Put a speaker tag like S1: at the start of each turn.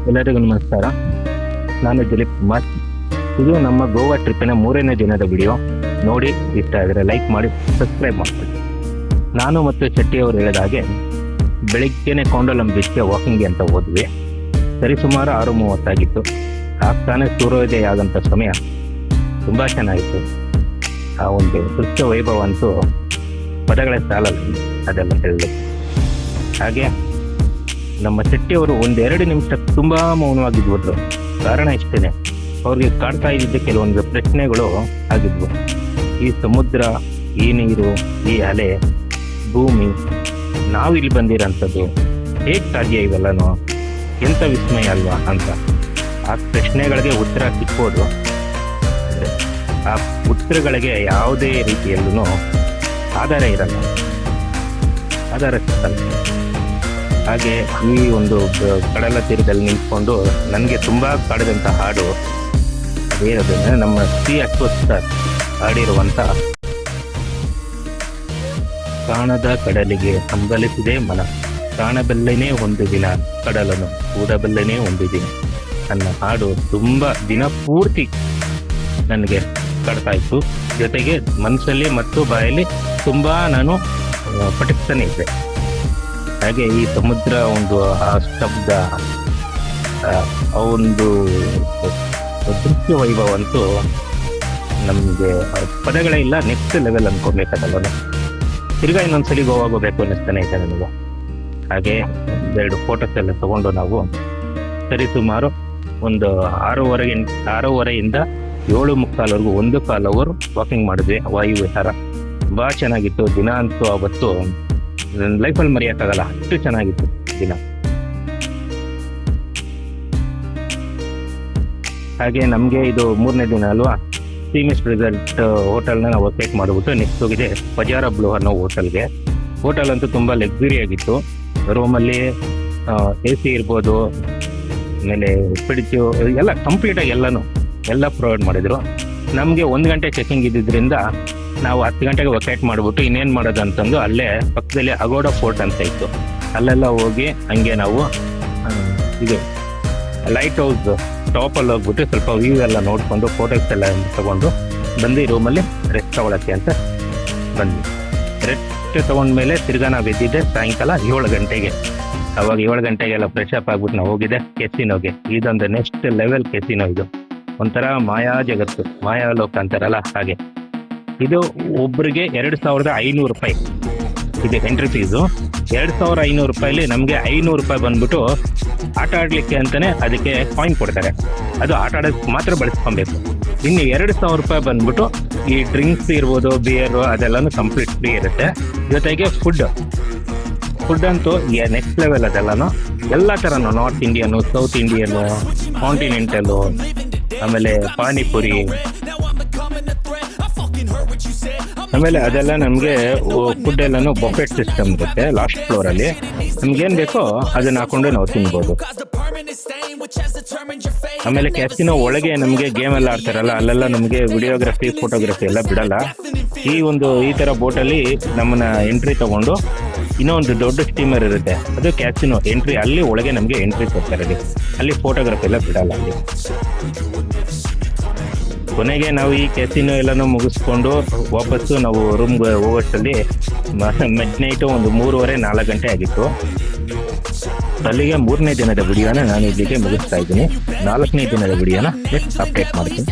S1: ಎಲ್ಲರಿಗೂ ನಮಸ್ಕಾರ. ನಾನು ದಿಲೀಪ್ ಕುಮಾರ್. ಇದು ನಮ್ಮ ಗೋವಾ ಟ್ರಿಪ್ಪಿನ 3ನೇ ದಿನದ ವಿಡಿಯೋ. ನೋಡಿ ಇಷ್ಟ ಆದರೆ ಲೈಕ್ ಮಾಡಿ, ಸಬ್ಸ್ಕ್ರೈಬ್ ಮಾಡ್ಕೊಳ್ಳಿ. ನಾನು ಮತ್ತು ಶೆಟ್ಟಿ ಅವರು ಹೇಳಿದ ಹಾಗೆ ಬೆಳಿಗ್ಗೆನೆ ಕೊಂಡೋಲಂ ಬೀಚ್ಗೆ ವಾಕಿಂಗ್ಗೆ ಅಂತ ಹೋದ್ವಿ. ಸರಿಸುಮಾರು 6:30 ಆಗಿತ್ತು. ಆಗ್ತಾನೆ ಸೂರ್ಯೋದಯ ಆದಂಥ ಸಮಯ. ತುಂಬ ಚೆನ್ನಾಗಿತ್ತು. ಆ ಒಂದು ದೃಶ್ಯ ವೈಭವ ಅಂತೂ ಪದಗಳೇ ಸಾಲಲ್ಲ ಅದೆಲ್ಲ ಹೇಳಲಿಕ್ಕೆ. ಹಾಗೆ ನಮ್ಮ ಶೆಟ್ಟಿಯವರು 1-2 ನಿಮಿಷ ತುಂಬ ಮೌನವಾಗಿದ್ಬಿಟ್ರು. ಕಾರಣ ಇಷ್ಟೇ, ಅವ್ರಿಗೆ ಕಾಡ್ತಾ ಇದ್ದಿದ್ದ ಕೆಲವೊಂದು ಪ್ರಶ್ನೆಗಳು ಆಗಿದ್ವು. ಈ ಸಮುದ್ರ, ಈ ನೀರು, ಈ ಅಲೆ, ಭೂಮಿ, ನಾವು ಇಲ್ಲಿ ಬಂದಿರೋಂಥದ್ದು ಹೇಗೆ ಸಾಧ್ಯ ಇವೆಲ್ಲನೂ, ಎಂಥ ವಿಸ್ಮಯ ಅಲ್ವಾ ಅಂತ. ಆ ಪ್ರಶ್ನೆಗಳಿಗೆ ಉತ್ತರ ಸಿಕ್ಕೋದು, ಆ ಉತ್ತರಗಳಿಗೆ ಯಾವುದೇ ರೀತಿಯಲ್ಲೂ ಆಧಾರ ಇರಲ್ಲ, ಆಧಾರ ಸಿಕ್ಕಲ್ಲ. ಹಾಗೆ ಈ ಒಂದು ಕಡಲ ತೀರದಲ್ಲಿ ನಿಂತ್ಕೊಂಡು ನನಗೆ ತುಂಬ ಕಾಡಿದಂಥ ಹಾಡು ಅದೇನಂದ್ರೆ ನಮ್ಮ ಸಿ ಅಶ್ವಥ್ ಸರ್ ಹಾಡಿರುವಂಥ ಕಾಣದ ಕಡಲಿಗೆ ಹಂಬಲಿಸಿದೆ ಮನ, ಕಾಣಬಲ್ಲೆನೇ ಒಂದು ದಿನ ಕಡಲನ್ನು ಕೂಡಬಲ್ಲೆನೇ ಒಂದು ದಿನ ನನ್ನ ಹಾಡು ತುಂಬ ದಿನ ಪೂರ್ತಿ ನನಗೆ ಕಾಡ್ತಾ ಇತ್ತು. ಜೊತೆಗೆ ಮನಸ್ಸಲ್ಲಿ ಮತ್ತು ಬಾಯಲ್ಲಿ ತುಂಬ ನಾನು ಪಠಿಸ್ತಾನೆ ಇದ್ದೆ. ಹಾಗೆ ಈ ಸಮುದ್ರ ಒಂದು ಆ ಶಬ್ದ, ಆ ಒಂದು ದೃಶ್ಯ ವೈಭವ ಅಂತೂ ನಮಗೆ ಪದಗಳೇ ಇಲ್ಲ. ನೆಕ್ಸ್ಟ್ ಲೆವೆಲ್ ಅನ್ಕೊಡ್ಬೇಕಾಗಲ್ಲ. ತಿರ್ಗಾ ಇನ್ನೊಂದ್ಸಲಿ ಗೋವಾ ಹೋಗ್ಬೇಕು ಅನ್ನಿಸ್ತಾನೆ ಇದೆ ನನಗೆ. ಹಾಗೆ 2 ಫೋಟೋಸ್ ಎಲ್ಲ ತಗೊಂಡು ನಾವು ಸರಿಸುಮಾರು ಒಂದು 6:30ಇಂದ 7:45ವರೆಗೂ 1 ಅವರ್ ವಾಕಿಂಗ್ ಮಾಡಿದ್ವಿ. ವಾಯು ವಿಹಾರ ತುಂಬ ಚೆನ್ನಾಗಿತ್ತು. ದಿನ ಅಂತೂ ಅವತ್ತು ನನ್ನ ಲೈಫಲ್ಲಿ ಮರೆಯೋಕ್ಕಾಗಲ್ಲ, ಅಷ್ಟು ಚೆನ್ನಾಗಿತ್ತು ದಿನ. ಹಾಗೆ ನಮಗೆ ಇದು 3ನೇ ದಿನ ಅಲ್ವಾ. ಸೀಮಿಸ್ಟ್ ರಿಸಲ್ಟ್ ಹೋಟೆಲ್ನ ನಾವು ವೇಕೇಟ್ ಮಾಡಿಬಿಟ್ಟು ನೆಕ್ಸ್ಟ್ ಹೋಗಿದೆ ಪಜಾರಾ ಬ್ಲೂ ಅನ್ನೋ ಹೋಟೆಲ್ಗೆ. ಹೋಟೆಲ್ ಅಂತೂ ತುಂಬ ಲಕ್ಸುರಿ ಆಗಿತ್ತು. ರೂಮಲ್ಲಿ AC ಇರ್ಬೋದು, ಆಮೇಲೆ ಫ್ರಿಡ್ಜು ಎಲ್ಲ ಕಂಪ್ಲೀಟಾಗಿ ಎಲ್ಲ ಪ್ರೊವೈಡ್ ಮಾಡಿದರು. ನಮಗೆ 1 ಗಂಟೆ ಚೆಕಿಂಗ್ ಇದ್ದಿದ್ದರಿಂದ ನಾವು 10 ಗಂಟೆಗೆ ವೇಕೇಟ್ ಮಾಡಿಬಿಟ್ಟು ಇನ್ನೇನು ಮಾಡೋದು ಅಂತಂದು ಅಲ್ಲೇ ಪಕ್ಕದಲ್ಲಿ ಅಗೋಡಾ ಫೋರ್ಟ್ ಅಂತ ಇತ್ತು, ಅಲ್ಲೆಲ್ಲ ಹೋಗಿ ಹಂಗೆ ನಾವು ಇದು ಲೈಟ್ ಹೌಸ್ ಟಾಪಲ್ಲಿ ಹೋಗ್ಬಿಟ್ಟು ಸ್ವಲ್ಪ ವ್ಯೂ ಎಲ್ಲ ನೋಡಿಕೊಂಡು ಫೋಟೋಸ್ ಎಲ್ಲ ತಗೊಂಡು ಬಂದು ರೂಮಲ್ಲಿ ರೆಸ್ಟ್ ತಗೊಳಕ್ಕೆ ಅಂತ ಬಂದ್ವಿ. ರೆಸ್ಟ್ ತೊಗೊಂಡ್ಮೇಲೆ ತಿರ್ಗಾ ನಾವು ಎದ್ದಿದ್ದೆ ಸಾಯಂಕಾಲ 7 ಗಂಟೆಗೆ. ಅವಾಗ 7 ಗಂಟೆಗೆಲ್ಲ ಫ್ರೆಶ್ ಅಪ್ ಆಗ್ಬಿಟ್ಟು ನಾವು ಹೋಗಿದ್ದೆ ಕೆಸಿನೋಗೆ. ಇದೊಂದು ನೆಕ್ಸ್ಟ್ ಲೆವೆಲ್ ಕೆಸಿನೋ. ಇದು ಒಂಥರ ಮಾಯಾ ಜಗತ್ತು, ಮಾಯಾ ಲೋಕ ಅಂತಾರಲ್ಲ ಹಾಗೆ. ಇದು ಒಬ್ಬರಿಗೆ 2,500 ರೂಪಾಯಿ ಇದು ಎಂಟ್ರಿ ಫೀಸು. 2,500 ರೂಪಾಯಿಲಿ ನಮಗೆ 500 ರೂಪಾಯಿ ಬಂದ್ಬಿಟ್ಟು ಆಟ ಆಡಲಿಕ್ಕೆ ಅಂತಲೇ ಅದಕ್ಕೆ ಕಾಯಿನ್ ಕೊಡ್ತಾರೆ. ಅದು ಆಟ ಆಡೋಕ್ಕೆ ಮಾತ್ರ ಬಳಸ್ಕೊಬೇಕು. ಇನ್ನು 2,000 ರೂಪಾಯಿ ಬಂದ್ಬಿಟ್ಟು ಈ ಡ್ರಿಂಕ್ಸ್ ಇರ್ಬೋದು, ಬಿಯರು ಅದೆಲ್ಲನೂ ಕಂಪ್ಲೀಟ್ ಫ್ರೀ ಇರುತ್ತೆ. ಜೊತೆಗೆ ಫುಡ್ ಅಂತೂ ನೆಕ್ಸ್ಟ್ ಲೆವೆಲ್. ಅದೆಲ್ಲನೂ ಎಲ್ಲ ಥರನೂ, ನಾರ್ತ್ ಇಂಡಿಯನು, ಸೌತ್ ಇಂಡಿಯನು, ಕಾಂಟಿನೆಂಟಲು, ಆಮೇಲೆ ಪಾನಿಪುರಿ, ಆಮೇಲೆ ಅದೆಲ್ಲ ನಮಗೆ ಫುಡ್ ಎಲ್ಲನೂ ಬಫೆಟ್ ಸಿಸ್ಟಮ್ ಇರುತ್ತೆ ಲಾಸ್ಟ್ ಫ್ಲೋರಲ್ಲಿ. ನಮ್ಗೇನು ಬೇಕೋ ಅದನ್ನ ಹಾಕೊಂಡು ನಾವು ತಿನ್ಬೋದು. ಆಮೇಲೆ ಕ್ಯಾಸಿನೋ ಒಳಗೆ ನಮಗೆ ಗೇಮ್ ಎಲ್ಲ ಆಡ್ತಾರಲ್ಲ, ಅಲ್ಲೆಲ್ಲ ನಮಗೆ ವಿಡಿಯೋಗ್ರಫಿ, ಫೋಟೋಗ್ರಫಿ ಎಲ್ಲ ಬಿಡಲ್ಲ. ಈ ಥರ ಬೋಟಲ್ಲಿ ನಮ್ಮನ್ನ ಎಂಟ್ರಿ ತಗೊಂಡು ಇನ್ನೊಂದು ದೊಡ್ಡ ಸ್ಟೀಮರ್ ಇರುತ್ತೆ, ಅದು ಕ್ಯಾಸಿನೋ ಎಂಟ್ರಿ. ಅಲ್ಲಿ ಒಳಗೆ ನಮಗೆ ಎಂಟ್ರಿ ಕೊಡ್ತಾರೆ. ಅಲ್ಲಿ ಫೋಟೋಗ್ರಫಿ ಎಲ್ಲ ಬಿಡಲ್ಲ. ಅಲ್ಲಿ ಕೊನೆಗೆ ನಾವು ಈ ಕ್ಯಾಸಿನೋ ಎಲ್ಲನೂ ಮುಗಿಸ್ಕೊಂಡು ವಾಪಸ್ಸು ನಾವು ರೂಮ್ಗೆ ಹೋಗೋಷ್ಟಲ್ಲಿ ಮಿಡ್ ನೈಟು ಒಂದು 3:30-4 ಗಂಟೆ ಆಗಿತ್ತು. ಅಲ್ಲಿಗೆ 3ನೇ ದಿನದ ವಿಡಿಯೋನ ನಾನು ಇಲ್ಲಿಗೆ ಮುಗಿಸ್ತಾ ಇದ್ದೀನಿ. 4ನೇ ದಿನದ ವಿಡಿಯೋನ ನೆಕ್ಸ್ಟ್ ಅಪ್ಡೇಟ್ ಮಾಡ್ತೀನಿ.